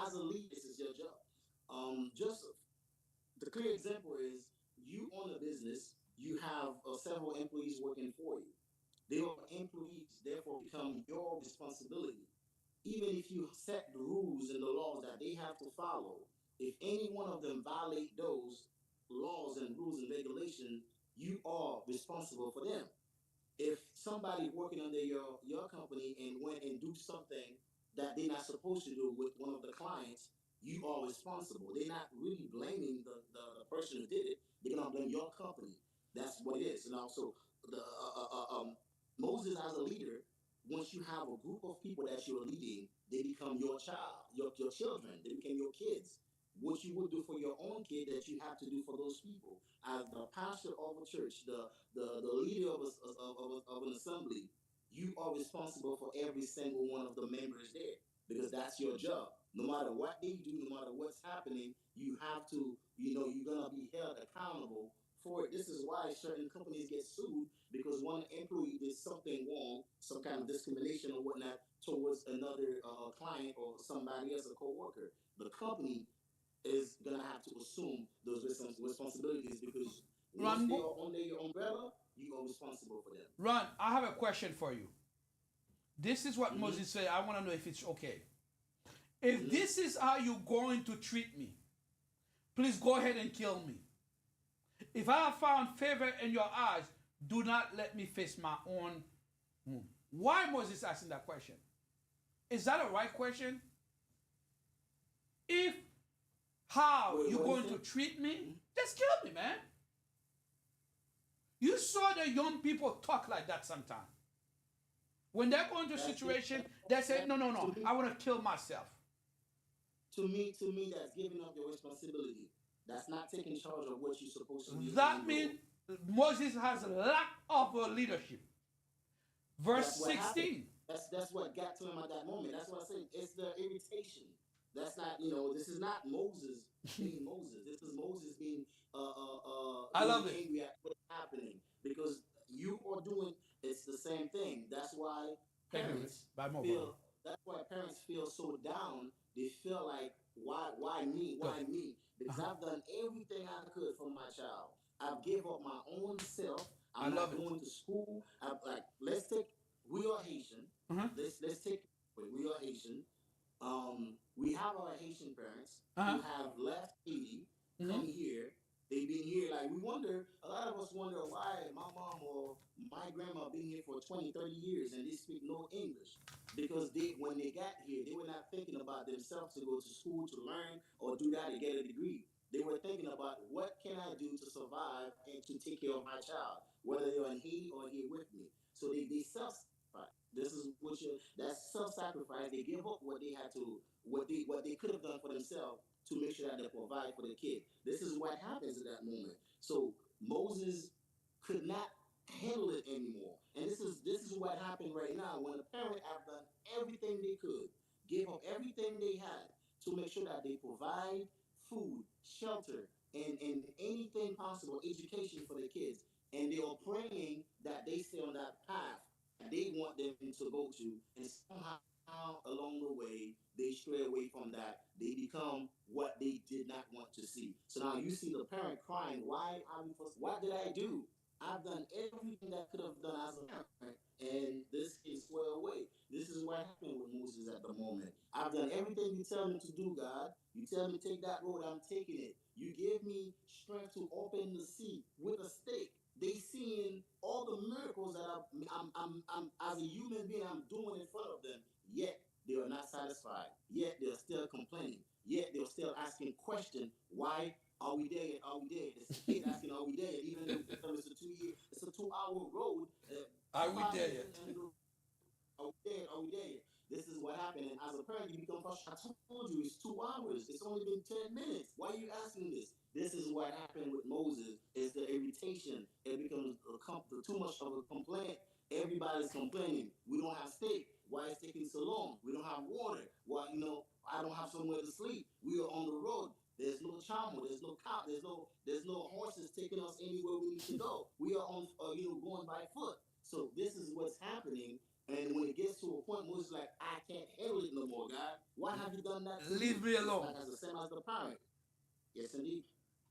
as a leader, this is your job. Just the clear example is you own a business, you have several employees working for you. They are employees, therefore become your responsibility. Even if you set the rules and the laws that they have to follow, if any one of them violate those laws and rules and regulations, you are responsible for them. If somebody working under your company and went and do something that they're not supposed to do with one of the clients, you are responsible. They're not really blaming the person who did it. They're gonna blame your company. That's what it is. And also, the Moses as a leader, once you have a group of people that you're leading, they become your child, your children. They become your kids. What you would do for your own kid that you have to do for those people. As the pastor of a church, the leader of an assembly, you are responsible for every single one of the members there because that's your job. No matter what they do, no matter what's happening, you have to, you're going to be held accountable for it. This is why certain companies get sued because one employee did something wrong, some kind of discrimination or whatnot towards another client or somebody else, a coworker. The company is gonna have to assume those responsibilities because once Ron, they are under your umbrella, you are responsible for them. Ron, I have a question for you. This is what Mm-hmm. Moses said. I want to know if it's okay. If Mm-hmm. this is how you're going to treat me, please go ahead and kill me. If I have found favor in your eyes, do not let me face my own womb. Why Moses asking that question? Is that a right question? If how Wait, you're what is going to it? treat me, Mm-hmm. just kill me, man. You saw the young people talk like that sometimes. When they're going to a That's it. situation, they say, That no, no, to no, me, I want to kill myself. that's giving up your responsibility. That's not taking charge of what you're supposed to do That anymore. means Moses has a lack of leadership. Verse That's what happened. 16. That's what got to him at that moment. That's what I said. It's the irritation. That's not, this is not Moses being Moses. This is Moses I being love it. angry at what's happening because you are doing. It's the same thing. Thank you. Bye, more, brother. That's why parents feel so down. They feel like why me? Go Why ahead. me? Because I've done everything I could for my child. I've gave up my own self. I I'm not love it. going to school. I'm like, let's take. We are Haitian. Uh-huh. Let's take. We are Haitian. We have our Haitian parents who Uh-huh. have left Haiti, come Mm-hmm. here. They've been here. Like we wonder, a lot of us wonder why my mom or my grandma been here for 20, 30 years and they speak no English. Because when they got here, they were not thinking about themselves to go to school to learn or do that to get a degree. They were thinking about what can I do to survive and to take care of my child, whether they're in Haiti or here with me. So they self-sacrifice. This is what you that's self-sacrifice. They give up what they had to, what they could have done for themselves to make sure that they provide for the kid. This is what happens at that moment. So Moses could not handle it anymore. And this is what happened right now when the parent have done everything they could, gave up everything they had to make sure that they provide food, shelter, and anything possible, education for the kids. And they are praying that they stay on that path that they want them to go to, and somehow along the way they stray away from that. They become what they did not want to see. So now you see the parent crying, why are we what did I do? I've done everything that I could have done as a parent, and this kid square away. This is what happened with Moses at the moment. I've done everything you tell me to do, God. You tell me to take that road, I'm taking it. You give me strength to open the sea with a stake. They seeing all the miracles that I'm as a human being, I'm doing in front of them. Yet they are not satisfied. Yet they're still complaining. Yet they're still asking question. Why are we there yet? Are we there yet? It's a kid asking, are we there yet? Even though it's a 2 year, it's a 2 hour road, Are we there 5 minutes yet? in the are we there? Are we there? This is what happened. And as a parent, you become frustrated. I told you it's 2 hours. It's only been 10 minutes. Why are you asking this? This is what happened with Moses. Is the irritation. It becomes too much of a complaint. Everybody's complaining. We don't have steak. Why is it taking so long? We don't have water. Why, I don't have somewhere to sleep. We are on the road. There's no chamo. There's no cow. There's no horses taking us anywhere we need to go. We are on, going by foot. So this is what's happening. And when it gets to a point where it's like, I can't handle it no more, God. Why have you done that to Leave me? me It's like alone. as the same as the parent. Yes, indeed.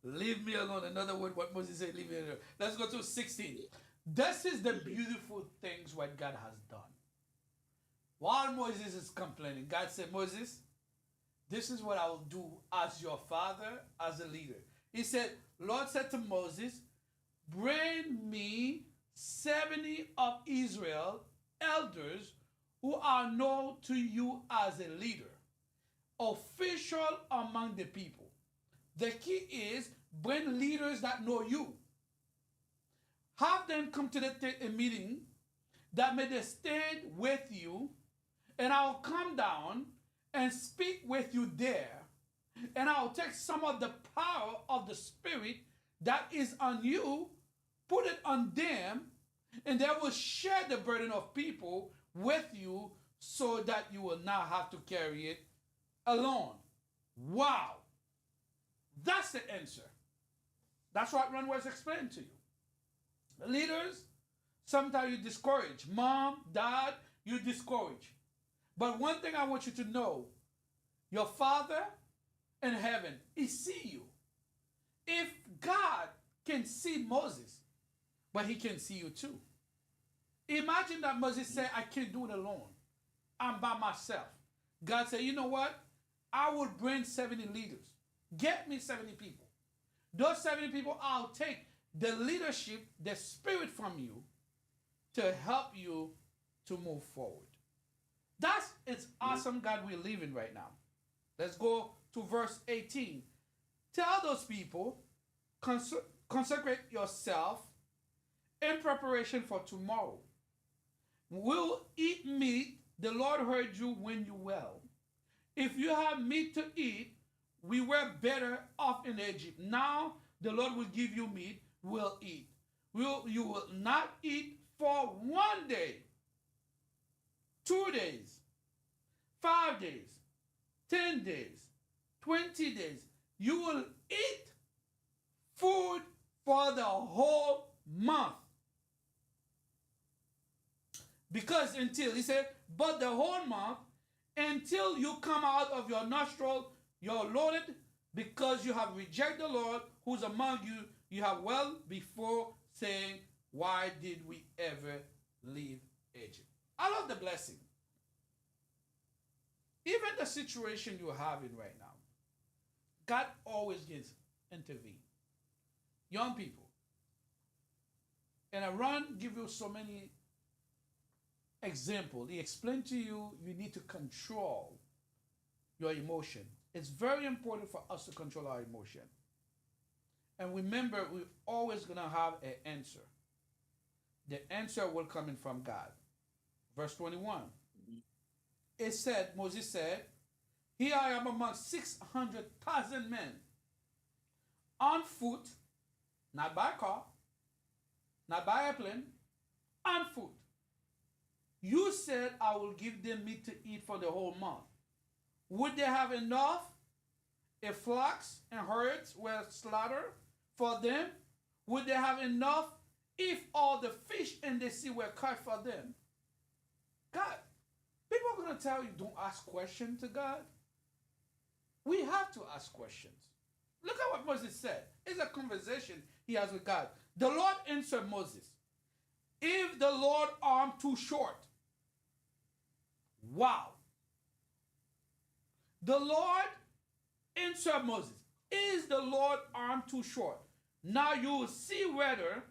Leave me alone. Another word, what Moses said, leave me alone. Let's go to 16. This is the beautiful things what God has done. While Moses is complaining, God said, Moses, this is what I will do as your father, as a leader. He said, Lord said to Moses, bring me 70 of Israel elders who are known to you as a leader, official among the people. The key is bring leaders that know you. Have them come to the meeting that may they stand with you, and I'll come down and speak with you there, and I'll take some of the power of the Spirit that is on you, put it on them, and they will share the burden of people with you so that you will not have to carry it alone. Wow, that's the answer. That's what Ron was explaining to you. Leaders, sometimes you discourage. Mom, dad, you discourage. But one thing I want you to know, your Father in heaven, He see you. If God can see Moses, but He can see you too. Imagine that Moses said, I can't do it alone. I'm by myself. God said, you know what? I will bring 70 leaders. Get me 70 people. Those 70 people, I'll take the leadership, the spirit from you to help you to move forward. That's it's awesome God we're living right now. Let's go to verse 18. Tell those people, consecrate yourself in preparation for tomorrow. We'll eat meat. The Lord heard you when you well. If you have meat to eat, we were better off in Egypt. Now the Lord will give you meat, we'll eat. You will not eat for 1 day, 2 days, 5 days, 10 days, 20 days. You will eat food for the whole month. Because until, he said, but the whole month, until you come out of your nostril, you're loaded, because you have rejected the Lord who's among you. You have well before saying, why did we ever leave Egypt? I love the blessing. Even the situation you're having right now, God always gets intervene. Young people, and I run give you so many examples. He explained to you you need to control your emotion. It's very important for us to control our emotion. And remember, we're always going to have an answer. The answer will come in from God. Verse 21. Mhm. It said, Moses said, here I am among 600,000 men on foot, not by car, not by airplane, on foot. You said I will give them meat to eat for the whole month. Would they have enough if flocks and herds were slaughtered for them? Would they have enough if all the fish in the sea were caught for them? God, people are going to tell you don't ask questions to God. We have to ask questions. Look at what Moses said. It's a conversation he has with God. The Lord answered Moses, if the Lord arm too short, wow. The Lord answered Moses, is the Lord arm too short? Now you will see whether,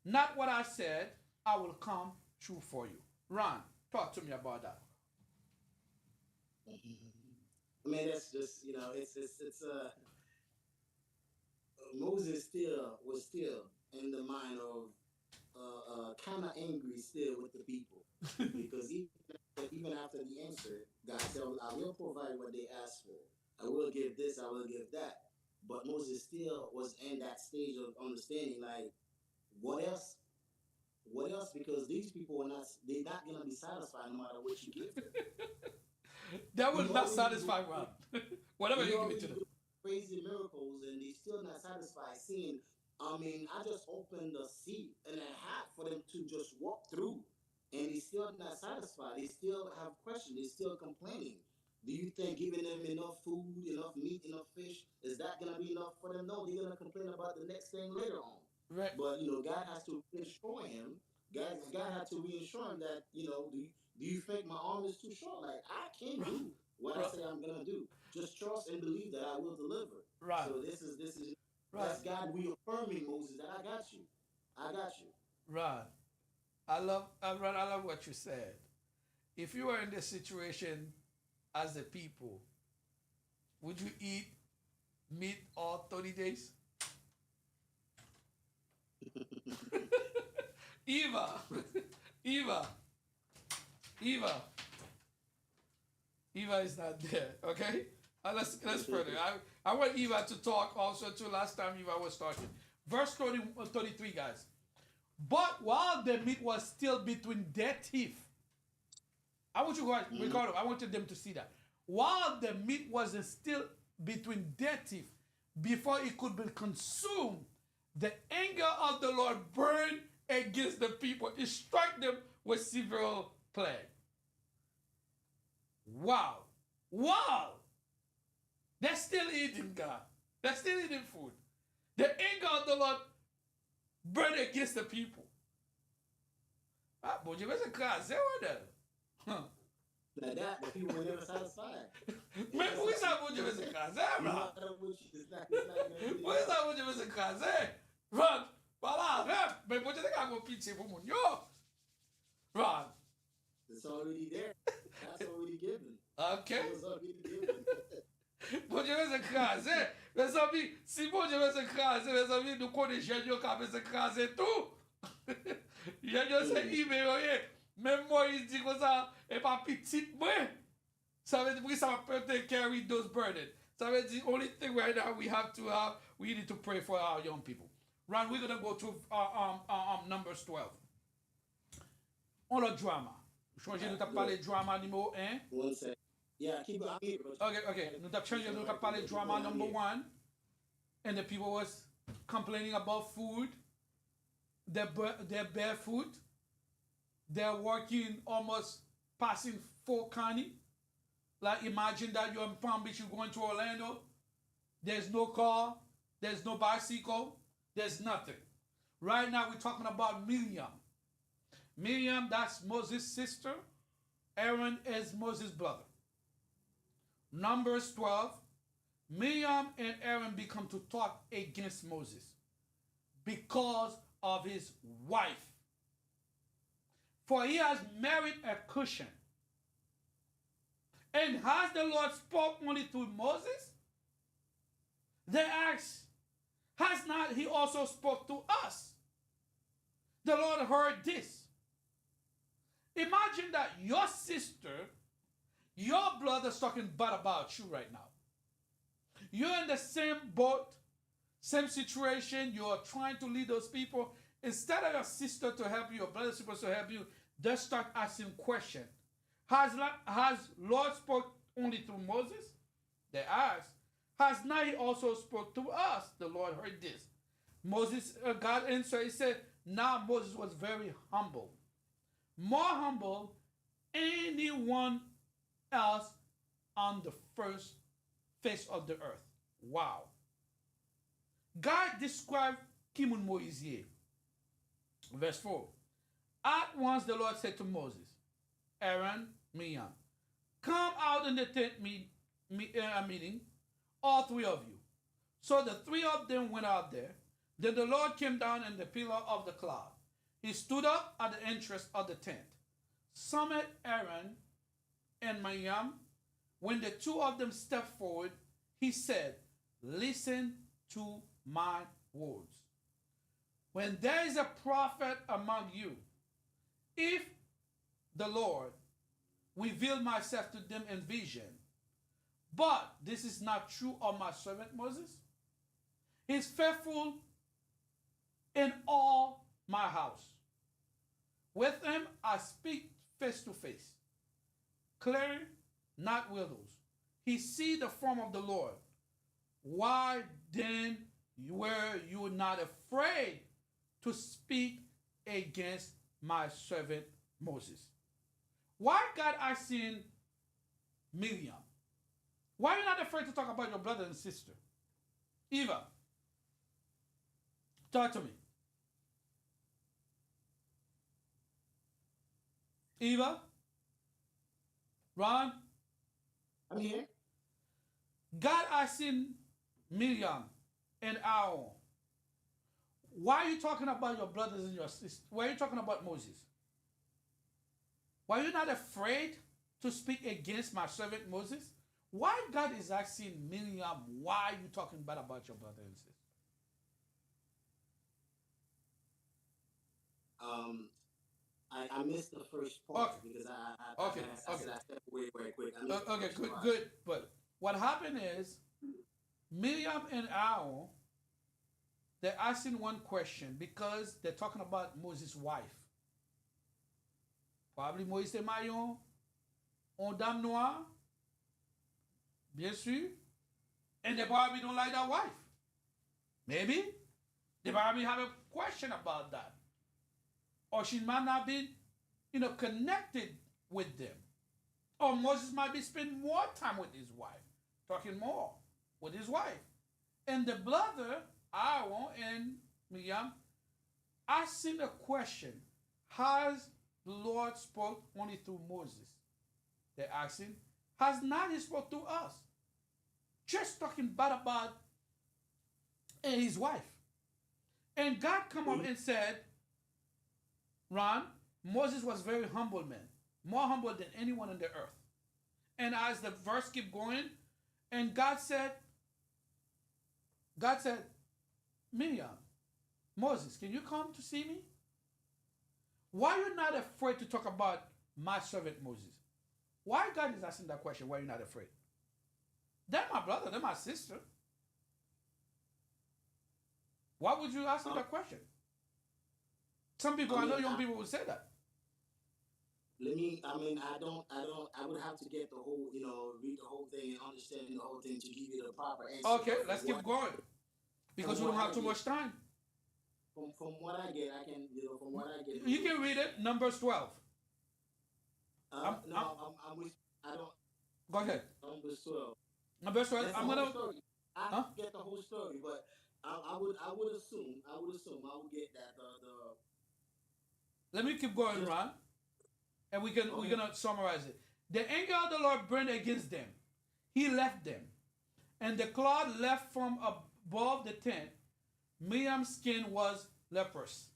not what I said, I will come true for you. Ron, talk to me about that. I mean, that's just it's Moses still was still in the mind of kind of angry still with the people because even after the answer, God said, "I will provide what they asked for. I will give this. I will give that." But Moses still was in that stage of understanding, like, what else? What else? Because these people are not, they're not gonna be satisfied no matter what you give them. That will We not already do satisfy Ron. Whatever we you give it to already them. do crazy miracles and they still not satisfied seeing. I mean, I just opened the sea and a half for them to just walk through, and they still not satisfied. They still have questions. They still complaining. Do you think giving them enough food, enough meat, enough fish, is that gonna be enough for them? No, they're gonna complain about the next thing later on. Right. But God has to reassure him. God had to reassure him that do you think my arm is too short? Like, I can do what I say I'm gonna do. Just trust and believe that I will deliver. Ron. So this is that's Ron. God reaffirming Moses that I got you. I got you. Ron. I love what you said. If you were in this situation as a people, would you eat meat all 30 days? Eva, Eva, Eva, Eva is not there. Okay, let's further. I want Eva to talk also too. Last time Eva was talking, verse 33, guys. But while the meat was still between their teeth, I want you guys, Mhm. Ricardo, I wanted them to see that. While the meat was still between their teeth, before it could be consumed, the anger of the Lord burned against the people. It struck them with several plagues. Wow. Wow. They're still eating God. They're still eating food. The anger of the Lord burned against the people. Ah, bom dia, vai ser casa, é olha. Like that, the people were never satisfied. It's Mas just por que like sabe onde vai ser casa, é, no bro? matter what it's not gonna be Por que enough. sabe onde vai ser casa, é? Run, vai lá, vem. Mas pode ter que água pizza pro mundo. Run. It's already there. That's already given. It Ok? was already given. Pode ver essa casa, é? Meus amigos, se pode ver essa casa, meus amigos, não conhece a cabeça casa, é tu? Já eu sei, e-mail, é? Même moi, il dit que ça, et pas petit, moi. Ça veut dire que ça peut take carry those burdens. Ça veut dire, only thing right now we need to pray for our young people. Ron, we're going to go to Numbers 12. On le drama. Changer, nous t'as parlé Look, drama numéro 1. one second. Yeah, keep it. I'm here, but Ok, I ok. gotta Nous keep t'as the changé, on nous t'as right quick, parlé but keep drama going. I'm number here. 1. And the people was complaining about food. They're barefoot. They're working almost passing Fort County. Like imagine that you're in Palm Beach, you're going to Orlando. There's no car. There's no bicycle. There's nothing. Right now we're talking about Miriam. Miriam, that's Moses' sister. Aaron is Moses' brother. Numbers 12. Miriam and Aaron become to talk against Moses because of his wife. For he has married a Cushion. And has the Lord spoke only to Moses? They ask, has not he also spoke to us? The Lord heard this. Imagine that your sister, your brother's talking bad about you right now. You're in the same boat, same situation. You're trying to lead those people. Instead of your sister to help you, your brother supposed to help you, they start asking questions. Has Lord spoke only through Moses? They asked. Has not he also spoke to us? The Lord heard this. Moses, God answered, he said, now Moses was very humble. More humble anyone else on the first face of the earth. Wow. God described Kimun Moisie. Verse 4. At once the Lord said to Moses, Aaron, Miriam, come out in the tent meeting, all three of you. So the three of them went out there. Then the Lord came down in the pillar of the cloud. He stood up at the entrance of the tent. Summoned Aaron and Miriam. When the two of them stepped forward, he said, listen to my words. When there is a prophet among you, if the Lord revealed myself to them in vision, but this is not true of my servant Moses, he is faithful in all my house. With him I speak face to face, clearly, not riddles. He see the form of the Lord. Why then were you not afraid to speak against my servant Moses? Why God asking Miriam? Why are you not afraid to talk about your brother and sister? Eva, talk to me. Eva, Ron, I'm here. God asking Miriam and Aaron, why are you talking about your brothers and your sisters? Why are you talking about Moses? Why are you not afraid to speak against my servant Moses? Why God is asking Miriam, why are you talking bad about your brother and sister? Um, I missed the first Okay, part because okay, like I said, okay. I stepped away very quick. I missed the Okay, first good, part. good. But what happened is Miriam and Aaron, they're asking one question because they're talking about Moses' wife. Probably Moïse et Marion, on dame noire, bien sûr, and they probably don't like that wife. Maybe they probably have a question about that, or she might not be, connected with them, or Moses might be spending more time with his wife, talking more with his wife, and the brother Aaron and Miriam asking a question: has the Lord spoke only through Moses? They're asking, has not he spoke to us? Just talking bad about his wife. And God come up Mhm. and said, Ron, Moses was very humble man, more humble than anyone on the earth. And as the verse keep going, and God said, Miriam, Moses, can you come to see me? Why are you not afraid to talk about my servant Moses? Why God is asking that question? Why are you not afraid? They're my brother, they're my sister. Why would you ask me Um, that question? Some people, I I know mean, young people will say that. let me. I mean, I would have to get the whole, read the whole thing and understand the whole thing to give you the proper answer. Okay, But let's keep going because from we don't what have I too get, much time. from what I get, I can, from what I get, You can read it, Numbers 12. I'm, no, I'm with. I don't. go ahead. Numbers 12. Numbers 12, That's the I'm whole going to, story. I huh? have to get the whole story, but I would assume I would get that the Let me keep going, just Ron, and we're okay. gonna summarize it. The anger of the Lord burned against them. He left them, and the cloud left from above the tent. Miriam's skin was leprous.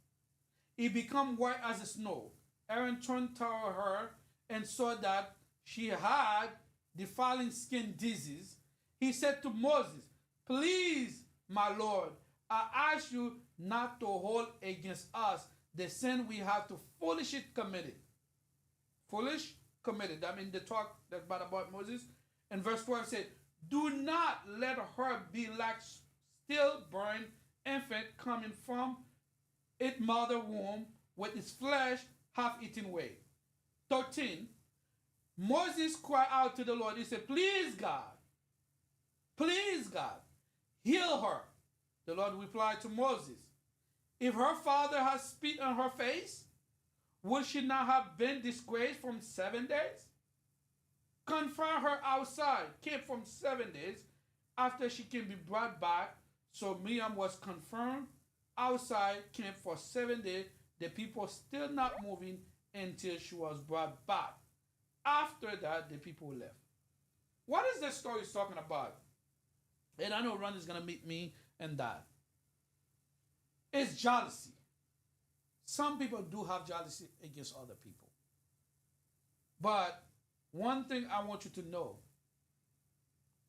It became white as the snow. Aaron turned toward her and saw that she had defiling skin disease. He said to Moses, please, my Lord, I ask you not to hold against us the sin we have to foolishly committed. Foolish, committed. I mean, the talk that about Moses. And verse 12 said, do not let her be like stillborn infant coming from its mother womb with its flesh half eaten away. 13. Moses cried out to the Lord. He said, please God, heal her. The Lord replied to Moses, if her father has spit on her face, would she not have been disgraced from 7 days? Confine her outside, kept from 7 days after she can be brought back. So Miriam was confirmed outside camp for 7 days. The people still not moving until she was brought back. After that, the people left. What is this story talking about? And I know Ron is gonna meet me in that. It's jealousy. Some people do have jealousy against other people. But one thing I want you to know,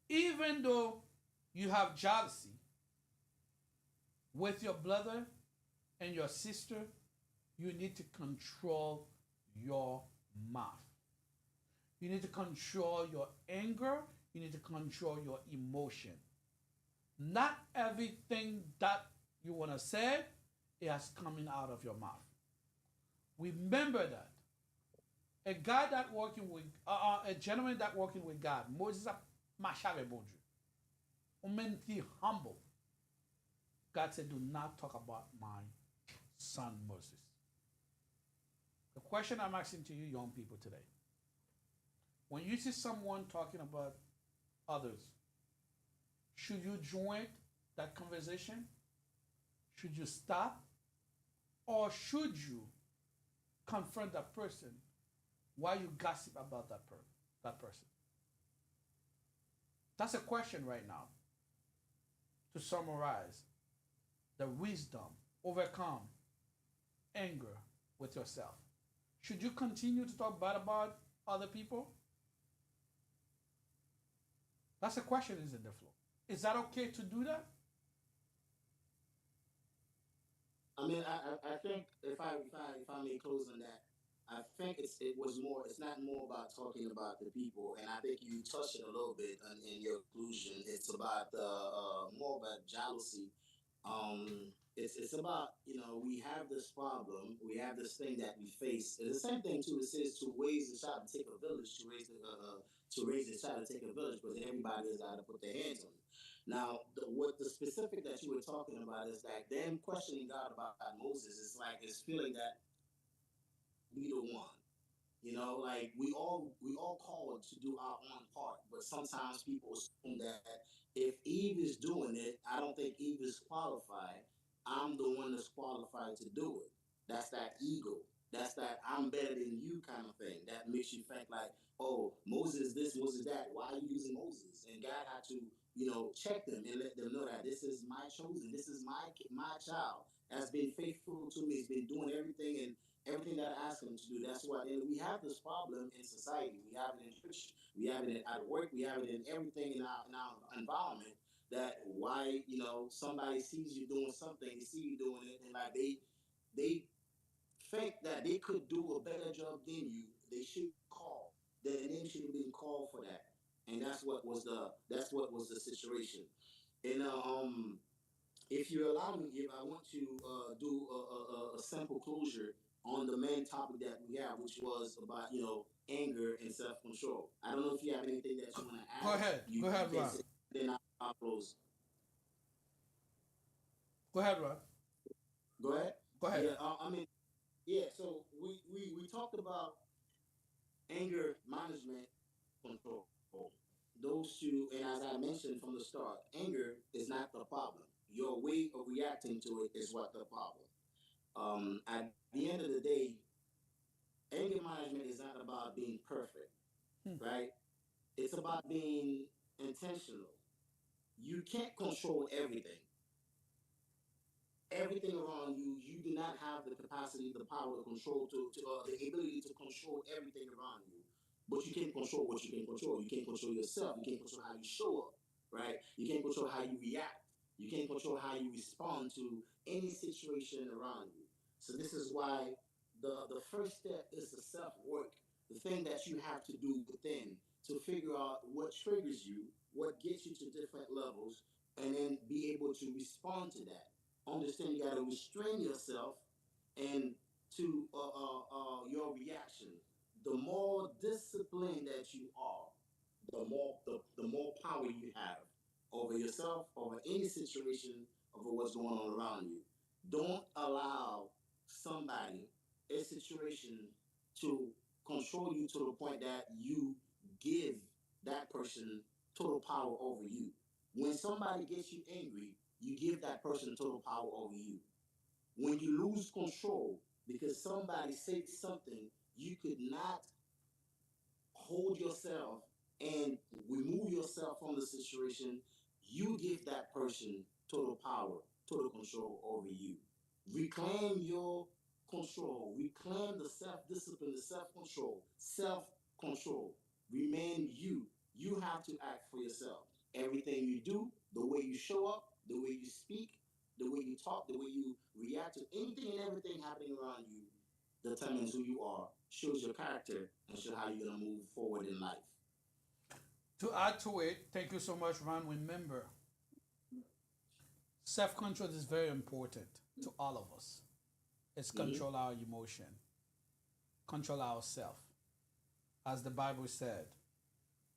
even though you have jealousy with your brother and your sister, you need to control your mouth. You need to control your anger. You need to control your emotion. Not everything that you want to say is coming out of your mouth. Remember that. A guy that working with, a gentleman that working with God, Moses a machave bon Dieu. Umenti humble. God said, do not talk about my son Moses. The question I'm asking to you young people today, when you see someone talking about others, should you join that conversation? Should you stop? Or should you confront that person while you gossip about that person? That's a question right now. To summarize, the wisdom, overcome anger with yourself. Should you continue to talk bad about other people? That's a question is in the floor. Is that okay to do that? I mean, I think if I may close on that, I think it was more. It's not more about talking about the people, and I think you touched it a little bit in your conclusion. It's about more about jealousy. It's about, we have this problem, we have this thing that we face. It's the same thing too. It says to raise a child to take a village, to raise a child to take a village, but everybody has got to put their hands on it. Now, what the specific that you were talking about is that them questioning God about Moses is like it's feeling that we the one. Like we all called to do our own part, but sometimes people assume that if Eve is doing it, I don't think Eve is qualified. I'm the one that's qualified to do it. That's that ego. That's that I'm better than you kind of thing. That makes you think like, oh, Moses this, Moses that. Why are you using Moses? And God had to, check them and let them know that this is my chosen. This is my child that's been faithful to me. He's been doing everything and everything that I ask them to do. That's why, and we have this problem in society. We have it in church. We have it at work. We have it in everything in our environment. That why somebody sees you doing something, they see you doing it, and like they think that they could do a better job than you. They should be called. Their name should have been called for that, and that's what was the situation. And if you allow me, if I want to do a simple closure on the main topic that we have, which was about anger and self control. I don't know if you have anything that you want to Go add. ahead. You Go you ahead, can Ron. say, then I'll close. Go ahead, Ron. Go ahead. Go Yeah. ahead. I mean, yeah. So we talked about anger management control. Those two, and as I mentioned from the start, anger is not the problem. Your way of reacting to it is what the problem. At the end of the day, anger management is not about being perfect, right? It's about being intentional. You can't control everything. Everything around you, you do not have the capacity, the power, the control the ability to control everything around you. But you can control what you can control. You can control yourself. You can control how you show up, right? You can control how you react. You can control how you respond to any situation around you. So this is why the first step is the self work. the thing that you have to do within to figure out what triggers you, what gets you to different levels, and then be able to respond to that. Understand you got to restrain yourself and to your reaction. The more disciplined that you are, the more power you have over yourself, over any situation, over what's going on around you. Don't allow somebody, a situation, to control you to the point that you give that person total power over you. When somebody gets you angry, you give that person total power over you. When you lose control because somebody said something you could not hold yourself and remove yourself from the situation, you give that person total power, total control over you. Reclaim your control, reclaim the self discipline, the self control, self control. Remain you. You have to act for yourself. Everything you do, the way you show up, the way you speak, the way you talk, the way you react to anything and everything happening around you determines who you are, shows your character, and shows how you're gonna move forward in life. To add to it, thank you so much, Ron. Remember, self control is very important to all of us. It's Mm-hmm. control our emotion, control ourselves. As the Bible said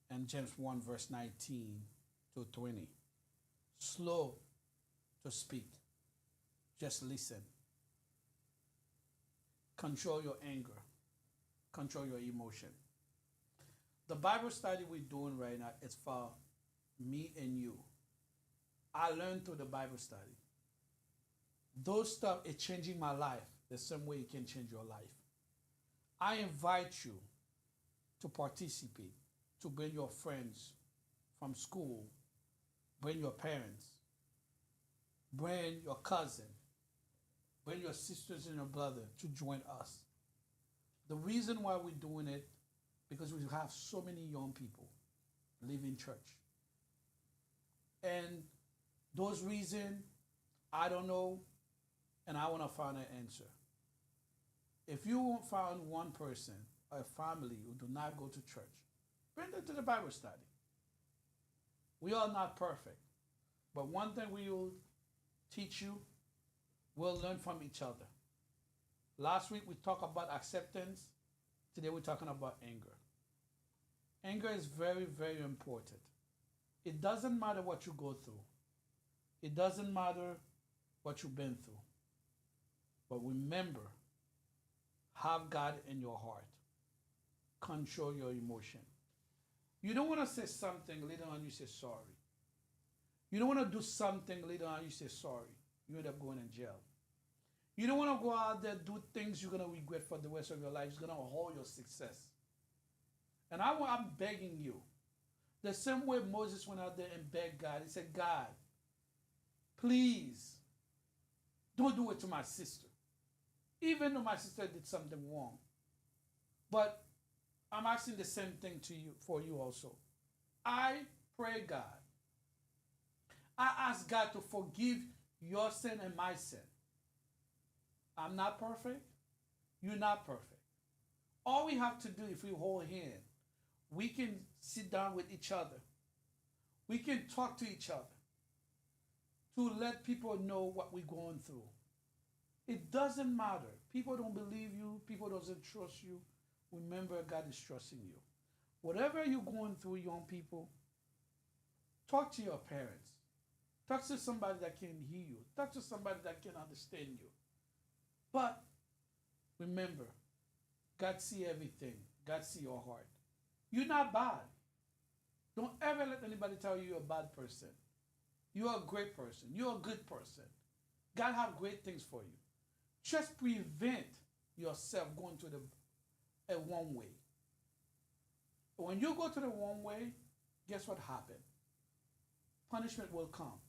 in James 1, verse 19 to 20. Slow to speak, just listen. Control your anger, control your emotion. The Bible study we're doing right now is for me and you. I learned through the Bible study. Those stuff is changing my life the same way it can change your life. I invite you to participate, to bring your friends from school, bring your parents, bring your cousin, bring your sisters and your brother to join us. The reason why we're doing it, because we have so many young people leaving church. And those reasons, I don't know, and I want to find an answer. If you find one person, a family who do not go to church, bring them to the Bible study. We are not perfect, but one thing we will teach you, we'll learn from each other. Last week we talked about acceptance. Today we're talking about anger. Anger is very, very important. It doesn't matter what you go through. It doesn't matter what you've been through. But remember, have God in your heart. Control your emotion. You don't want to say something, later on you say sorry. You don't want to do something, later on you say sorry. You end up going in jail. You don't want to go out there, do things you're going to regret for the rest of your life. It's going to hold your success. And I'm begging you. The same way Moses went out there and begged God. He said, God, please don't do it to my sister. Even though my sister did something wrong. But I'm asking the same thing to you for you also. I pray God. I ask God to forgive your sin and my sin. I'm not perfect. You're not perfect. All we have to do if we hold hands, we can sit down with each other. We can talk to each other to let people know what we're going through. It doesn't matter. People don't believe you. People doesn't trust you. Remember, God is trusting you. Whatever you're going through, young people, talk to your parents. Talk to somebody that can hear you. Talk to somebody that can understand you. But remember, God see everything. God see your heart. You're not bad. Don't ever let anybody tell you you're a bad person. You're a great person. You're a good person. God have great things for you. Just prevent yourself going to the a one way. When you go to the one way, guess what happened? Punishment will come.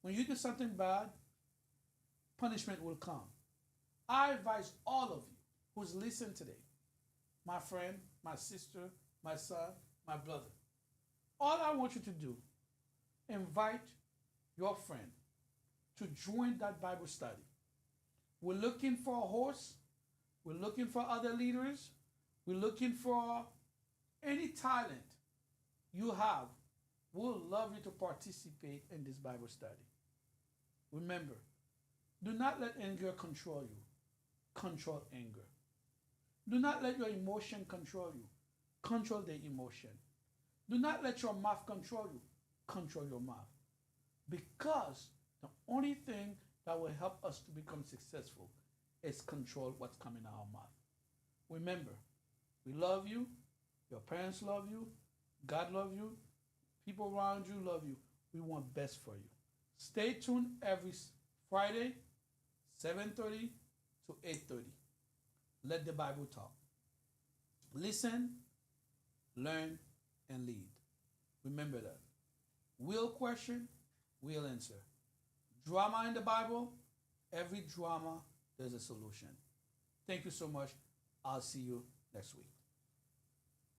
When you do something bad, punishment will come. I advise all of you who's listening today, my friend, my sister, my son, my brother. All I want you to do, invite your friend to join that Bible study. We're looking for a host. We're looking for other leaders. We're looking for any talent you have. We'll love you to participate in this Bible study. Remember, do not let anger control you. Control anger. Do not let your emotion control you. Control the emotion. Do not let your mouth control you. Control your mouth. Because the only thing that will help us to become successful is control what's coming out of our mouth. Remember, we love you. Your parents love you. God love you. People around you love you. We want best for you. Stay tuned every Friday, 7:30 to 8:30. Let the Bible talk. Listen, learn, and lead. Remember that. Real question, real answer. Drama in the Bible, every drama, there's a solution. Thank you so much. I'll see you next week.